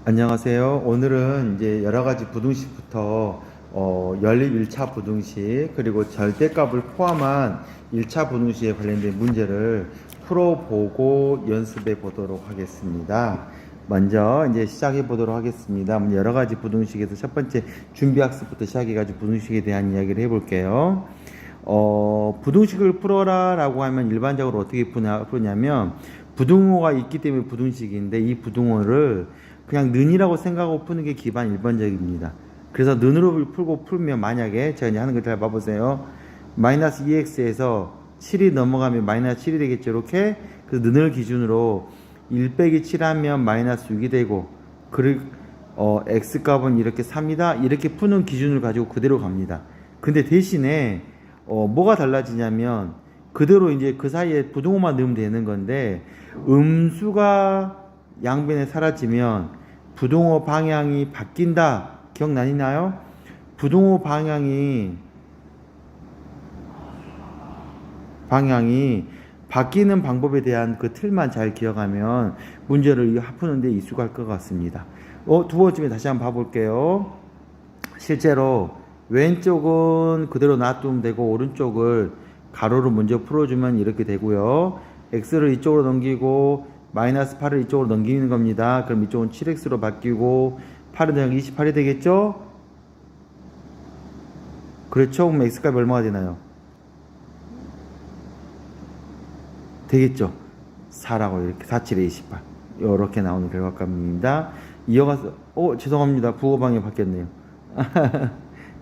안녕하세요. 오늘은 이제 여러 가지 부등식부터 연립 1차 부등식 그리고 절대값을 포함한 1차 부등식에 관련된 문제를 풀어보고 연습해 보도록 하겠습니다. 먼저 이제 시작해 보도록 하겠습니다. 여러 가지 부등식에서 첫 번째 준비학습부터 시작해 가지고 부등식에 대한 이야기를 해 볼게요. 부등식을 풀어라 라고 하면 일반적으로 어떻게 푸냐면 부등호가 있기 때문에 부등식인데 이 부등호를 그냥 는이라고 생각하고 푸는 게 기반 일반적입니다. 그래서 는으로 풀면 만약에 제가 이제 하는 걸 잘 봐보세요. 마이너스 2x에서 7이 넘어가면 마이너스 7이 되겠죠. 이렇게. 그래서 는을 기준으로 1 빼기 7 하면 마이너스 6이 되고 그리고 x값은 이렇게 3이다. 이렇게 푸는 기준을 가지고 그대로 갑니다. 근데 대신에 뭐가 달라지냐면 그대로 이제 그 사이에 부등호만 넣으면 되는 건데 음수가 양변에 사라지면 부등호 방향이 바뀐다. 기억나시나요? 부등호 방향이 바뀌는 방법에 대한 그 틀만 잘 기억하면 문제를 푸는데 익숙할 것 같습니다. 두 번째 다시 한번 봐볼게요. 실제로 왼쪽은 그대로 놔두면 되고 오른쪽을 가로로 먼저 풀어주면 이렇게 되고요. x를 이쪽으로 넘기고 마이너스 8을 이쪽으로 넘기는 겁니다. 그럼 이쪽은 7x로 바뀌고 8은 28이 되겠죠? 그렇죠? 그럼 x값이 얼마가 되나요? 되겠죠? 4라고 이렇게 4, 7에 28 이렇게 나오는 결과값입니다. 이어가서 죄송합니다. 부호방이 바뀌었네요.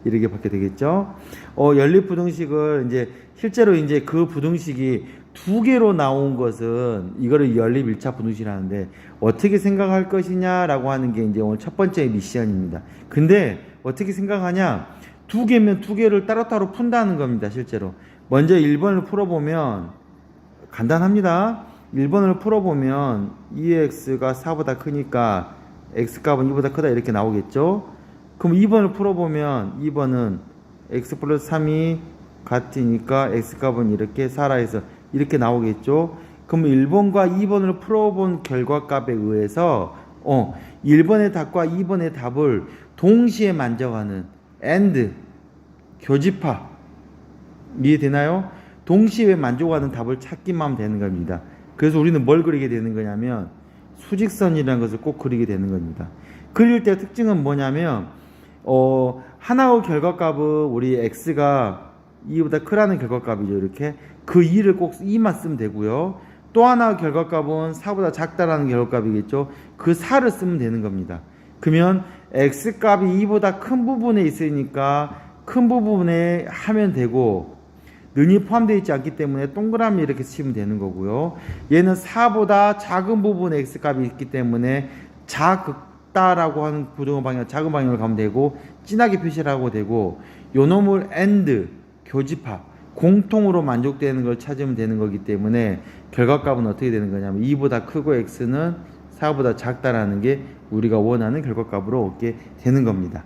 이렇게 바뀌게 되겠죠? 연립 부등식을 이제 실제로 이제 그 부등식이 두 개로 나온 것은 이거를 연립 1차 부등식이라는데 어떻게 생각할 것이냐라고 하는 게 이제 오늘 첫 번째 미션입니다. 근데 어떻게 생각하냐? 두 개면 두 개를 따로따로 푼다는 겁니다. 실제로. 먼저 1번을 풀어보면 간단합니다. 1번을 풀어보면 2x가 4보다 크니까 x값은 2보다 크다 이렇게 나오겠죠? 그럼 2번을 풀어보면 2번은 x 플러스 3이 같으니까 x값은 이렇게 4라 해서 이렇게 나오겠죠. 그럼 1번과 2번을 풀어본 결과값에 의해서 1번의 답과 2번의 답을 동시에 만져가는 AND 교집합 이해되나요? 동시에 만족하는 답을 찾기만 하면 되는 겁니다. 그래서 우리는 뭘 그리게 되는 거냐면 수직선이라는 것을 꼭 그리게 되는 겁니다. 그릴 때 특징은 뭐냐면 하나의 결과값은 우리 x가 2보다 크라는 결과값이죠. 이렇게 그 2를 꼭 2만 쓰면 되고요. 또 하나 결과값은 4보다 작다라는 결과값이겠죠. 그 4를 쓰면 되는 겁니다. 그러면 x값이 2보다 큰 부분에 있으니까 큰 부분에 하면 되고 는이 포함되어 있지 않기 때문에 동그라미 이렇게 치면 되는 거고요. 얘는 4보다 작은 부분에 x값이 있기 때문에 작다라고 하는 부등호 방향 작은 방향으로 가면 되고 진하게 표시를 하고 되고 요 놈을 AND 교집합 공통으로 만족되는 걸 찾으면 되는 거기 때문에 결과값은 어떻게 되는 거냐면 2보다 크고 x는 4보다 작다라는 게 우리가 원하는 결과값으로 얻게 되는 겁니다.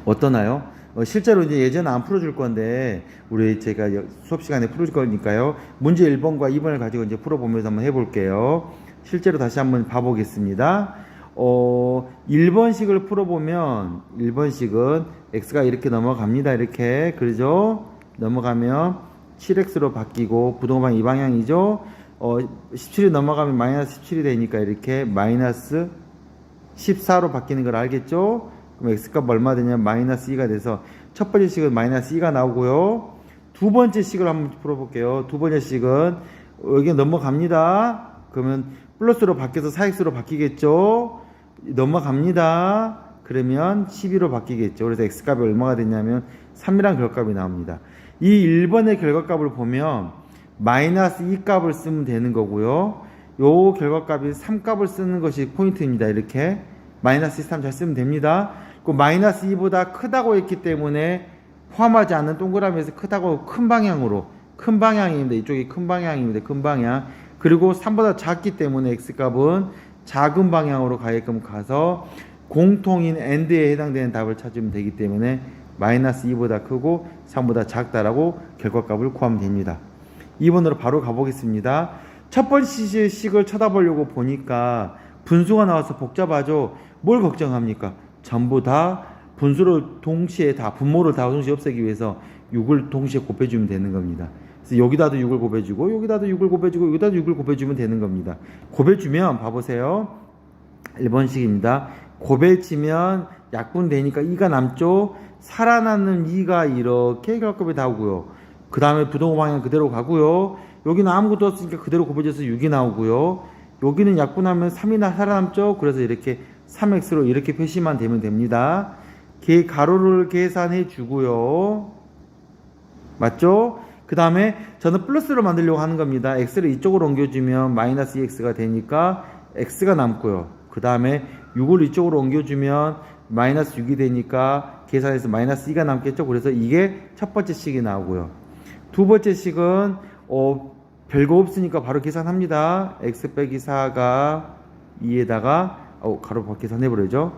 어떠나요? 실제로 이제 예전에 안 풀어줄 건데 우리 제가 수업 시간에 풀어줄 거니까요. 문제 1번과 2번을 가지고 이제 풀어보면서 한번 해볼게요. 실제로 다시 한번 봐보겠습니다. 1번식을 풀어보면 1번식은 x가 이렇게 넘어갑니다. 이렇게 그러죠? 넘어가면 7x로 바뀌고 부등호방이 이 방향이죠. 17이 넘어가면 마이너스 17이 되니까 이렇게 마이너스 14로 바뀌는 걸 알겠죠? 그럼 x값 얼마 되냐면 마이너스 2가 돼서 첫 번째 식은 마이너스 2가 나오고요. 두 번째 식을 한번 풀어볼게요. 두 번째 식은 여기 넘어갑니다. 그러면 플러스로 바뀌어서 4x로 바뀌겠죠? 넘어갑니다. 그러면 12로 바뀌겠죠. 그래서 x값이 얼마가 되냐면 3이란 결과값이 나옵니다. 이 1번의 결과값을 보면 마이너스 2값을 쓰면 되는 거고요. 요 결과값이 3값을 쓰는 것이 포인트입니다. 이렇게 마이너스 3 잘 쓰면 됩니다. 그 마이너스 2보다 크다고 했기 때문에 포함하지 않는 동그라미에서 크다고 큰 방향입니다. 이쪽이 큰 방향입니다. 큰 방향. 그리고 3보다 작기 때문에 x값은 작은 방향으로 가게끔 가서 공통인 AND에 해당되는 답을 찾으면 되기 때문에 마이너스 2보다 크고 3보다 작다라고 결과값을 구하면 됩니다. 2번으로 바로 가보겠습니다. 첫 번째 식을 쳐다보려고 보니까 분수가 나와서 복잡하죠. 뭘 걱정합니까? 전부 다 분수를 동시에 다 분모를 다 동시에 없애기 위해서 6을 동시에 곱해주면 되는 겁니다. 그래서 여기다도 6을 곱해주고 여기다도 6을 곱해주고 여기다도 6을 곱해주면 되는 겁니다. 곱해주면 봐보세요. 1번식입니다. 곱해치면 약분되니까 2가 남죠. 살아남는 2가 이렇게 결합값이 나오고요. 그 다음에 부동호 방향 그대로 가고요. 여기는 아무것도 없으니까 그대로 곱해져서 6이 나오고요. 여기는 약분하면 3이나 살아남죠. 그래서 이렇게 3x로 이렇게 표시만 되면 됩니다. 가로를 계산해 주고요. 맞죠? 그 다음에 저는 플러스로 만들려고 하는 겁니다. x를 이쪽으로 옮겨주면 마이너스 2x가 되니까 x가 남고요. 그 다음에 6을 이쪽으로 옮겨주면 마이너스 6이 되니까 계산해서 마이너스 2가 남겠죠. 그래서 이게 첫 번째 식이 나오고요. 두 번째 식은 별거 없으니까 바로 계산합니다. x 빼기 4가 2에다가 가로 계산해버려죠.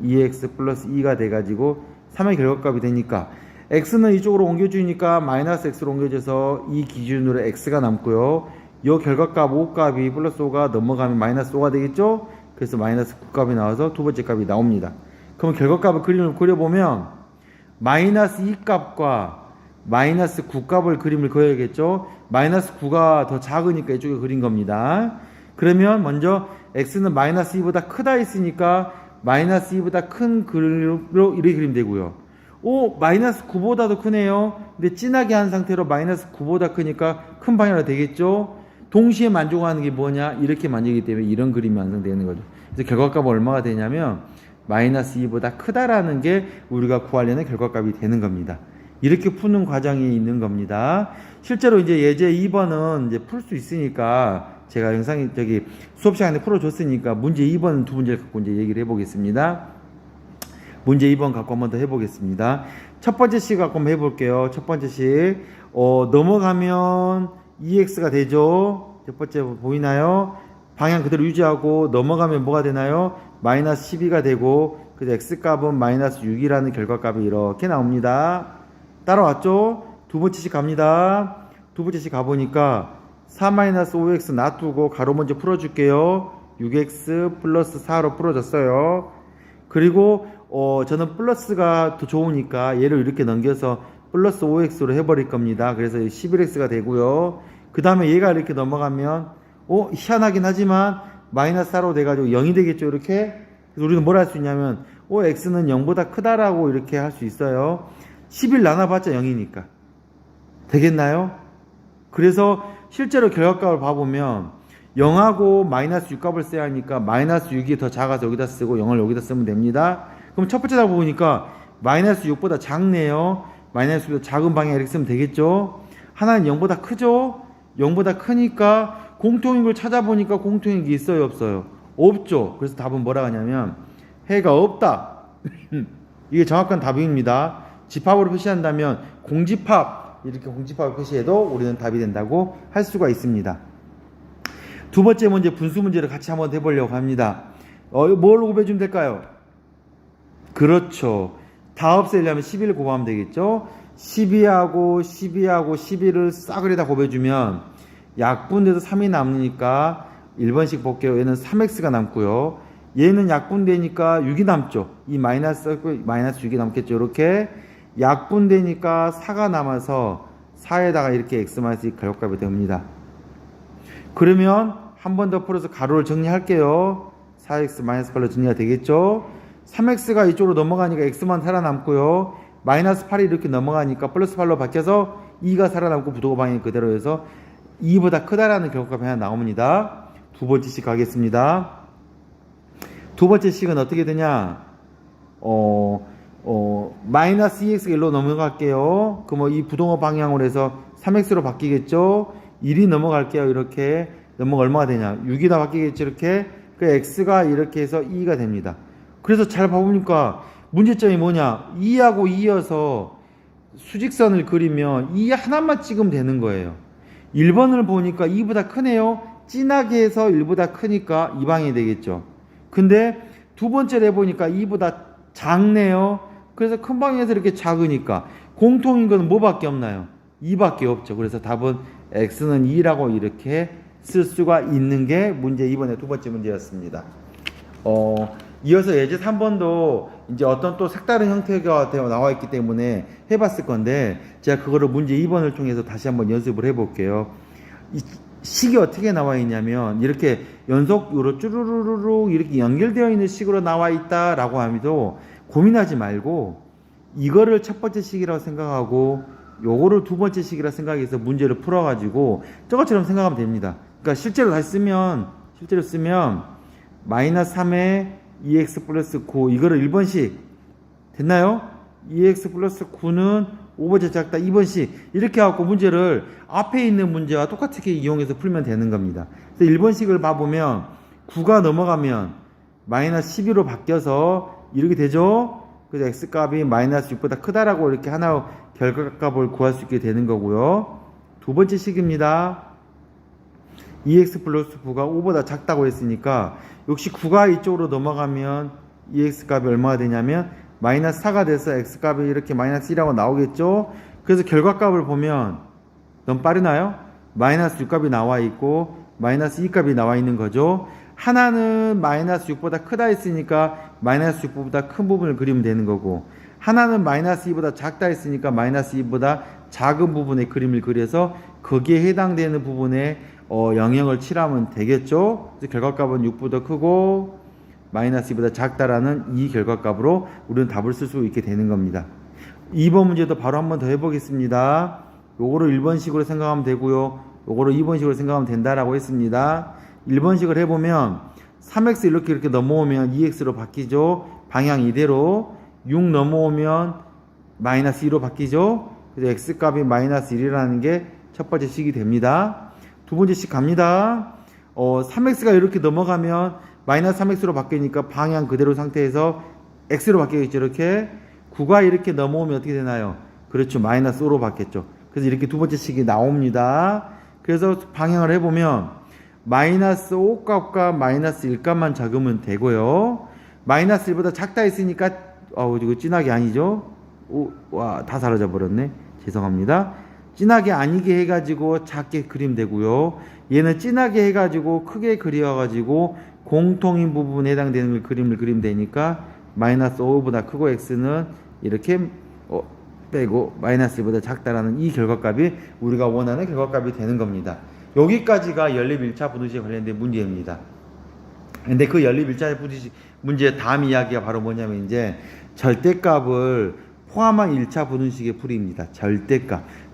2x 플러스 2가 돼가지고 3의 결과값이 되니까 x는 이쪽으로 옮겨주니까 마이너스 x로 옮겨져서 이 기준으로 x가 남고요. 이 결과값 5값이 플러스 5가 넘어가면 마이너스 5가 되겠죠. 그래서 마이너스 9값이 나와서 두 번째 값이 나옵니다. 그럼 결과값을 그림을 그려보면 마이너스 2값과 마이너스 9값을 그림을 그려야겠죠. 마이너스 9가 더 작으니까 이쪽에 그린 겁니다. 그러면 먼저 x는 마이너스 2보다 크다 했으니까 마이너스 2보다 큰 그림으로 이렇게 그리면 되고요. 마이너스 9보다도 크네요. 근데 진하게 한 상태로 마이너스 9보다 크니까 큰 방향으로 되겠죠. 동시에 만족하는 게 뭐냐? 이렇게 만족이기 때문에 이런 그림이 완성되는 거죠. 그래서 결과값은 얼마가 되냐면 마이너스 2보다 크다라는 게 우리가 구하려는 결과값이 되는 겁니다. 이렇게 푸는 과정이 있는 겁니다. 실제로 이제 예제 2번은 이제 풀 수 있으니까 제가 수업 시간에 풀어줬으니까 문제 2번 두 문제를 갖고 이제 얘기를 해보겠습니다. 문제 2번 갖고 한번 더 해보겠습니다. 첫 번째 식 갖고 한번 해볼게요. 첫 번째 식 넘어가면 2x가 되죠. 첫 번째 보이나요? 방향 그대로 유지하고 넘어가면 뭐가 되나요? 마이너스 12가 되고 그래서 x값은 마이너스 6이라는 결과값이 이렇게 나옵니다. 따라왔죠? 두 번째 식 갑니다. 두 번째 식 가보니까 4-5x 놔두고 가로 먼저 풀어줄게요. 6x 플러스 4로 풀어졌어요. 그리고 저는 플러스가 더 좋으니까 얘를 이렇게 넘겨서 플러스 5x로 해버릴 겁니다. 그래서 11x가 되고요. 그 다음에 얘가 이렇게 넘어가면 희한하긴 하지만 마이너스 4로 돼가지고 0이 되겠죠. 이렇게. 그래서 우리는 뭘 할 수 있냐면 x는 0보다 크다라고 이렇게 할 수 있어요. 11 나눠봤자 0이니까. 되겠나요? 그래서 실제로 결과값을 봐보면 0하고 마이너스 6값을 써야 하니까 마이너스 6이 더 작아서 여기다 쓰고 0을 여기다 쓰면 됩니다. 그럼 첫 번째 답을 보니까 마이너스 6보다 작네요. 마이너스 6보다 작은 방향 이렇게 쓰면 되겠죠. 하나는 0보다 크죠. 0보다 크니까 공통인 걸 찾아보니까 공통인 게 있어요, 없어요? 없죠. 그래서 답은 뭐라 하냐면 해가 없다. 이게 정확한 답입니다. 집합으로 표시한다면 공집합, 이렇게 공집합을 표시해도 우리는 답이 된다고 할 수가 있습니다. 두 번째 문제 분수 문제를 같이 한번 해보려고 합니다. 뭘 곱해주면 될까요? 그렇죠. 다 없애려면 11을 곱하면 되겠죠. 12하고 11을 싸그리다 곱해주면 약분돼서 3이 남으니까 1번씩 볼게요. 얘는 3x가 남고요. 얘는 약분되니까 6이 남죠. 이 마이너스 6이 남겠죠. 이렇게 약분되니까 4가 남아서 4에다가 이렇게 x-2 결합값이 됩니다. 그러면 한 번 더 풀어서 가로를 정리할게요. 4x-8로 정리가 되겠죠. 3x가 이쪽으로 넘어가니까 x만 살아남고요. 마이너스 8이 이렇게 넘어가니까 플러스 8로 바뀌어서 2가 살아남고 부동호 방향이 그대로 해서 2보다 크다라는 결과값이 하나 나옵니다. 두 번째 식 가겠습니다. 두 번째 식은 어떻게 되냐? 마이너스 2x가 1로 넘어갈게요. 그럼 이 부동호 방향으로 해서 3x로 바뀌겠죠? 1이 넘어갈게요. 이렇게 넘어가 얼마가 되냐? 6이나 바뀌겠죠? 이렇게. 그 x가 이렇게 해서 2가 됩니다. 그래서 잘 봐보니까 문제점이 뭐냐? 2하고 2여서 수직선을 그리면 2 하나만 찍으면 되는 거예요. 1번을 보니까 2보다 크네요. 진하게 해서 1보다 크니까 이 방향이 되겠죠. 근데 두 번째를 해보니까 2보다 작네요. 그래서 큰 방향에서 이렇게 작으니까 공통인 건 뭐밖에 없나요? 2밖에 없죠. 그래서 답은 x는 2라고 이렇게 쓸 수가 있는 게 문제 2번의 두 번째 문제였습니다. 이어서 예제 3번도 이제 어떤 또 색다른 형태가 나와 있기 때문에 해봤을 건데, 제가 그거를 문제 2번을 통해서 다시 한번 연습을 해볼게요. 이 식이 어떻게 나와 있냐면, 이렇게 연속으로 쭈루루루루 이렇게 연결되어 있는 식으로 나와 있다라고 하면도 고민하지 말고, 이거를 첫 번째 식이라고 생각하고, 요거를 두 번째 식이라 생각해서 문제를 풀어가지고, 저것처럼 생각하면 됩니다. 그러니까 실제로 쓰면, 마이너스 3에 2x 플러스 9, 이거를 1번씩 됐나요? 2x 플러스 9는 5번째 작다 2번씩 이렇게 해갖고 문제를 앞에 있는 문제와 똑같게 이용해서 풀면 되는 겁니다. 그래서 1번씩을 봐보면 9가 넘어가면 마이너스 12로 바뀌어서 이렇게 되죠. 그래서 x값이 마이너스 6보다 크다라고 이렇게 하나 결과값을 구할 수 있게 되는 거고요. 두 번째 식입니다. 2x 플러스 9가 5보다 작다고 했으니까 역시 9가 이쪽으로 넘어가면 2x 값이 얼마가 되냐면 마이너스 4가 돼서 x 값이 이렇게 마이너스 1하고 나오겠죠. 그래서 결과값을 보면 너무 빠르나요? 마이너스 6 값이 나와 있고 마이너스 2 값이 나와 있는 거죠. 하나는 마이너스 6보다 크다 했으니까 마이너스 6보다 큰 부분을 그리면 되는 거고, 하나는 마이너스 2보다 작다 했으니까 마이너스 2보다 작은 부분의 그림을 그려서 거기에 해당되는 부분에 영역을 칠하면 되겠죠. 그래서 결과값은 6보다 크고 마이너스 2보다 작다라는 이 결과값으로 우리는 답을 쓸 수 있게 되는 겁니다. 2번 문제도 바로 한번 더 해보겠습니다. 요거를 1번식으로 생각하면 되고요. 요거를 2번식으로 생각하면 된다라고 했습니다. 1번식을 해보면 3x 이렇게 넘어오면 2x로 바뀌죠. 방향 이대로 6 넘어오면 마이너스 2로 바뀌죠. 그래서 x값이 마이너스 1이라는 게 첫 번째 식이 됩니다. 두 번째 식 갑니다. 3x가 이렇게 넘어가면 마이너스 3x로 바뀌니까 방향 그대로 상태에서 x로 바뀌겠죠. 이렇게 9가 이렇게 넘어오면 어떻게 되나요? 그렇죠. 마이너스 5로 바뀌었죠. 그래서 이렇게 두 번째 식이 나옵니다. 그래서 방향을 해보면 마이너스 5 값과 마이너스 1 값만 적으면 되고요. 마이너스 1보다 작다 했으니까 이거 진하게 아니죠? 와, 다 사라져 버렸네. 죄송합니다. 진하게 아니게 해가지고 작게 그리면 되고요. 얘는 진하게 해가지고 크게 그려가지고 공통인 부분에 해당되는 그림을 그리면 되니까 마이너스 5보다 크고 x는 이렇게 빼고 마이너스 1보다 작다라는 이 결과값이 우리가 원하는 결과값이 되는 겁니다. 여기까지가 연립 1차 분수식에 관련된 문제입니다. 근데 그 연립 1차 분수식 문제의 다음 이야기가 바로 뭐냐면 이제 절대값을 포함한 1차 분수식의 풀이입니다.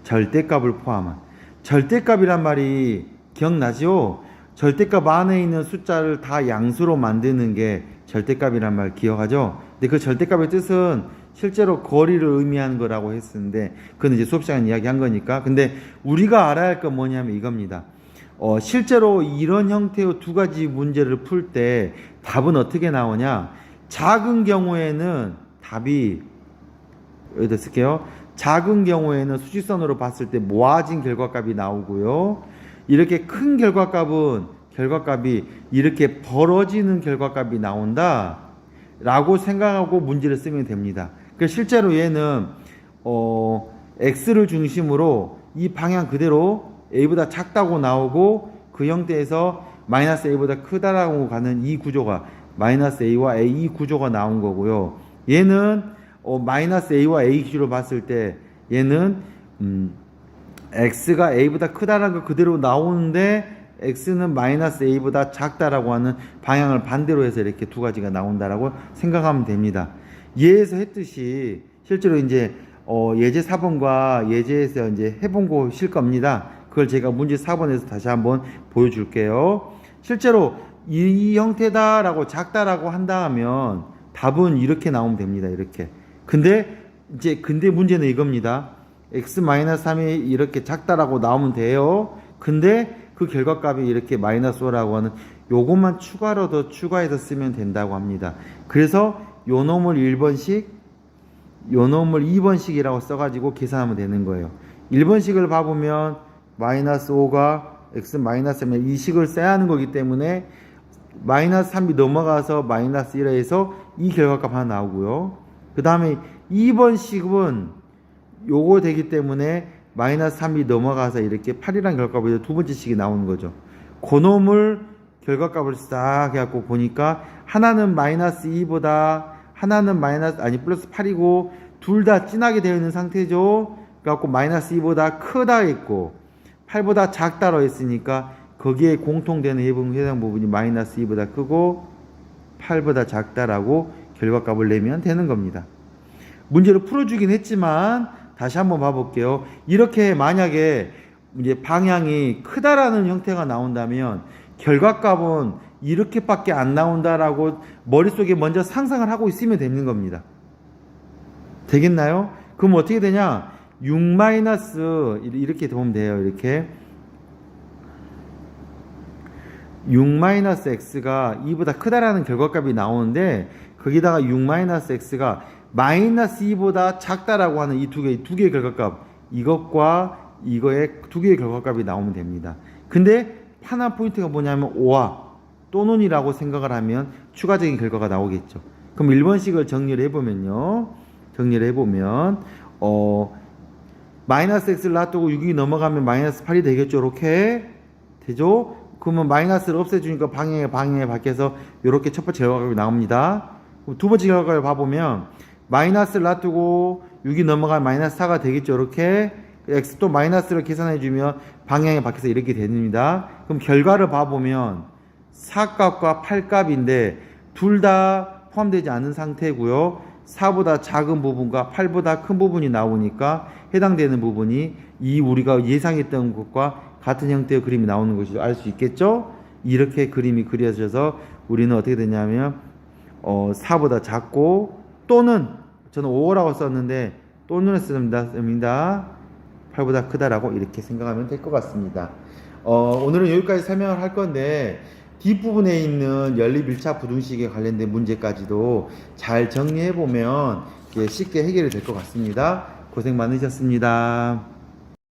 절대값을 포함한. 절대값이란 말이 기억나죠? 절대값 안에 있는 숫자를 다 양수로 만드는 게 절대값이란 말 기억하죠? 근데 그 절대값의 뜻은 실제로 거리를 의미하는 거라고 했었는데, 그건 이제 수업 시간에 이야기한 거니까. 근데 우리가 알아야 할 건 뭐냐면 이겁니다. 실제로 이런 형태의 두 가지 문제를 풀 때 답은 어떻게 나오냐? 작은 경우에는 답이 여기다 쓸게요. 작은 경우에는 수직선으로 봤을 때 모아진 결과값이 나오고요. 이렇게 큰 결과값이 이렇게 벌어지는 결과값이 나온다 라고 생각하고 문제를 쓰면 됩니다. 그러니까 실제로 얘는 x를 중심으로 이 방향 그대로 a보다 작다고 나오고 그 형태에서 마이너스 a보다 크다라고 가는 이 구조가 마이너스 a와 a 이 구조가 나온 거고요. 얘는 마이너스 a와 a 기준으로 봤을 때 얘는 x가 a보다 크다라는 거 그대로 나오는데 x는 마이너스 a보다 작다라고 하는 방향을 반대로 해서 이렇게 두 가지가 나온다라고 생각하면 됩니다. 예에서 했듯이 실제로 이제 예제 4번과 예제에서 이제 해본 거실 겁니다. 그걸 제가 문제 4번에서 다시 한번 보여줄게요. 실제로 이 형태다라고 작다라고 한다 하면 답은 이렇게 나오면 됩니다. 이렇게. 근데 문제는 이겁니다. x-3이 이렇게 작다라고 나오면 돼요. 근데 그 결과값이 이렇게 마이너스 5라고 하는 요것만 추가로 더 추가해서 쓰면 된다고 합니다. 그래서 요 놈을 1번씩, 요 놈을 2번씩이라고 써가지고 계산하면 되는 거예요. 1번씩을 봐보면 마이너스 5가 x-3이 이 식을 써야 하는 거기 때문에 마이너스 3이 넘어가서 마이너스 1에서 이 결과값 하나 나오고요. 그 다음에 2번씩은 요거 되기 때문에 마이너스 3이 넘어가서 이렇게 8이라는 결과값이 두 번째 식이 나오는 거죠. 그놈을 결과값을 싹 해갖고 보니까 하나는 마이너스 2보다 하나는 플러스 8이고 둘 다 진하게 되어 있는 상태죠. 그래갖고 마이너스 2보다 크다 했고 8보다 작다로 했으니까 거기에 공통되는 해당 부분이 마이너스 2보다 크고 8보다 작다라고 결과값을 내면 되는 겁니다. 문제로 풀어주긴 했지만 다시 한번 봐볼게요. 이렇게 만약에 이제 방향이 크다라는 형태가 나온다면 결과값은 이렇게밖에 안 나온다라고 머릿속에 먼저 상상을 하고 있으면 되는 겁니다. 되겠나요? 그럼 어떻게 되냐? 6 마이너스 이렇게 보면 돼요. 이렇게 6 마이너스 x가 2보다 크다라는 결과값이 나오는데 거기다가 6 마이너스 x가 마이너스 2보다 작다라고 하는 이 두 개의 결과값, 이것과 이거의 두 개의 결과값이 나오면 됩니다. 근데 하나 포인트가 뭐냐면 5와 또는이라고 생각을 하면 추가적인 결과가 나오겠죠. 그럼 1번식을 정리를 해보면 마이너스 x를 놔두고 6이 넘어가면 마이너스 8이 되겠죠. 이렇게 되죠. 그러면 마이너스를 없애주니까 방향에 바뀌어서 이렇게 첫 번째 결과값이 나옵니다. 두 번째 결과값을 봐보면 마이너스를 놔두고 6이 넘어가면 마이너스 4가 되겠죠. 이렇게 x 또 마이너스를 계산해주면 방향에 바뀌어서 이렇게 됩니다. 그럼 결과를 봐보면 4값과 8값인데 둘 다 포함되지 않은 상태고요. 4보다 작은 부분과 8보다 큰 부분이 나오니까 해당되는 부분이 이 우리가 예상했던 것과 같은 형태의 그림이 나오는 것을 알 수 있겠죠? 이렇게 그림이 그려져서 우리는 어떻게 되냐면 4보다 작고 또는 저는 5라고 썼는데 또는 씁니다. 8보다 크다라고 이렇게 생각하면 될 것 같습니다. 오늘은 여기까지 설명을 할 건데 뒷부분에 있는 연립 1차 부등식에 관련된 문제까지도 잘 정리해 보면 쉽게 해결이 될 것 같습니다. 고생 많으셨습니다.